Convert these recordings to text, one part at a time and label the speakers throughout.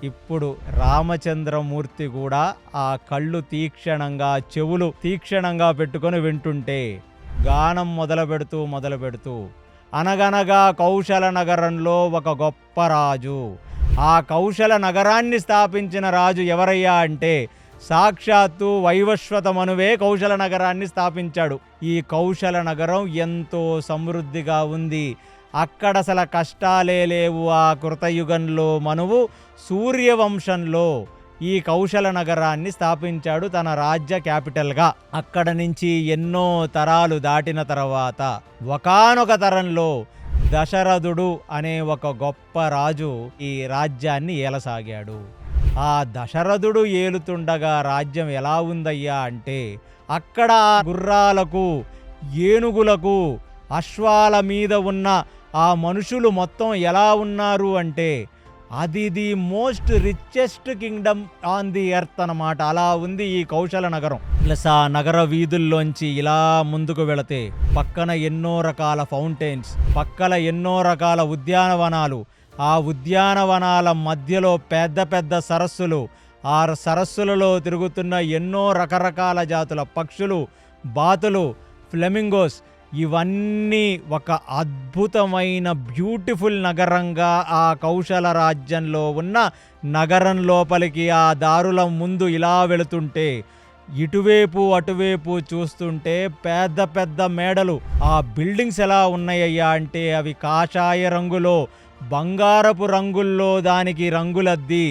Speaker 1: ఇప్పుడు రామచంద్రమూర్తి కూడా ఆ కళ్ళు తీక్షణంగా, చెవులు తీక్షణంగా పెట్టుకొని వింటుంటే గానం మొదలు పెడుతూ అనగనగా కౌశల నగరంలో ఒక గొప్ప రాజు. ఆ కౌశల నగరాన్ని స్థాపించిన రాజు ఎవరయ్యా అంటే సాక్షాత్తు వైవస్వత మనువే కౌశల నగరాన్ని స్థాపించాడు. ఈ కౌశల నగరం ఎంతో సమృద్ధిగా ఉంది. అక్కడ అసలు కష్టాలే లేవు. ఆ కృతయుగంలో మనువు సూర్యవంశంలో ఈ కౌశల నగరాన్ని స్థాపించాడు తన రాజ్య క్యాపిటల్గా. అక్కడ నుంచి ఎన్నో తరాలు దాటిన తర్వాత ఒకానొక తరంలో దశరథుడు అనే ఒక గొప్ప రాజు ఈ రాజ్యాన్ని ఏలసాగాడు. ఆ దశరథుడు ఏలుతుండగా రాజ్యం ఎలా ఉందయ్యా అంటే అక్కడ గుర్రాలకు, ఏనుగులకు, అశ్వాల మీద ఉన్న ఆ మనుషులు మొత్తం ఎలా ఉన్నారు అంటే అది the most richest Kingdom on the earth అన్నమాట. అలా ఉంది ఈ కౌశల నగరం. ప్లస్ ఆ నగర వీధుల్లోంచి ఇలా ముందుకు వెళితే పక్కన ఎన్నో రకాల ఫౌంటైన్స్, పక్కన ఎన్నో రకాల ఉద్యానవనాలు, ఆ ఉద్యానవనాల మధ్యలో పెద్ద పెద్ద సరస్సులు, ఆ సరస్సులలో తిరుగుతున్న ఎన్నో రకరకాల జాతుల పక్షులు, బాతులు, ఫ్లెమింగోస్, ఇవన్నీ ఒక అద్భుతమైన బ్యూటిఫుల్ నగరంగా ఆ కౌశల రాజ్యంలో ఉన్న నగరం లోపలికి ఆ దారుల ముందు ఇలా వెళుతుంటే ఇటువైపు అటువైపు చూస్తుంటే పెద్ద పెద్ద మేడలు. ఆ బిల్డింగ్స్ ఎలా ఉన్నాయ్యా అంటే అవి కాషాయ రంగులో, బంగారపు రంగుల్లో దానికి రంగులద్ది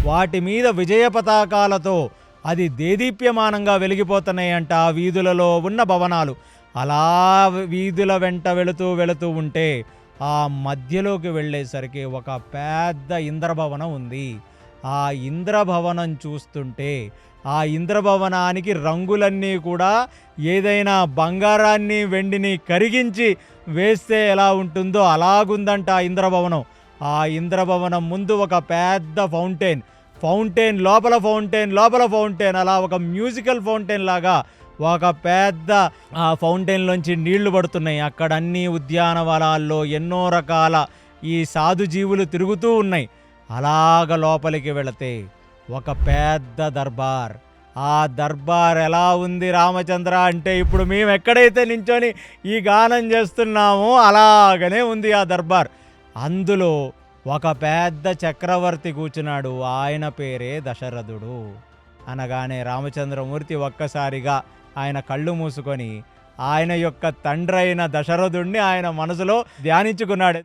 Speaker 1: వాటి మీద విజయ పతాకాలతో అది దేదీప్యమానంగా వెలిగిపోతున్నాయంట ఆ వీధులలో ఉన్న భవనాలు. అలా వీధుల వెంట వెళుతూ ఉంటే ఆ మధ్యలోకి వెళ్ళేసరికి ఒక పెద్ద ఇంద్రభవనం ఉంది. ఆ ఇంద్రభవనం చూస్తుంటే ఆ ఇంద్రభవనానికి రంగులన్నీ కూడా ఏదైనా బంగారాన్ని, వెండిని కరిగించి వేస్తే ఎలా ఉంటుందో అలాగుందంట ఆ ఇంద్రభవనం. ఆ ఇంద్రభవనం ముందు ఒక పెద్ద ఫౌంటైన్ లోపల ఫౌంటైన్ అలా ఒక మ్యూజికల్ ఫౌంటైన్ లాగా ఒక పెద్ద ఆ ఫౌంటైన్లోంచి నీళ్లు పడుతున్నాయి. అక్కడ అన్ని ఉద్యానవనాల్లో ఎన్నో రకాల ఈ సాధుజీవులు తిరుగుతూ ఉన్నాయి. అలాగ లోపలికి వెళితే ఒక పెద్ద దర్బార్. ఆ దర్బార్ ఎలా ఉంది రామచంద్ర అంటే ఇప్పుడు మేము ఎక్కడైతే నించొని ఈ గానం చేస్తున్నామో అలాగనే ఉంది ఆ దర్బార్. అందులో ఒక పెద్ద చక్రవర్తి కూర్చున్నాడు. ఆయన పేరే దశరథుడు. అనగానే రామచంద్రమూర్తి ఒక్కసారిగా ఆయన కళ్ళు మూసుకొని ఆయన యొక్క తండ్రి అయిన దశరథుడిని ఆయన మనసులో ధ్యానించుకున్నాడు.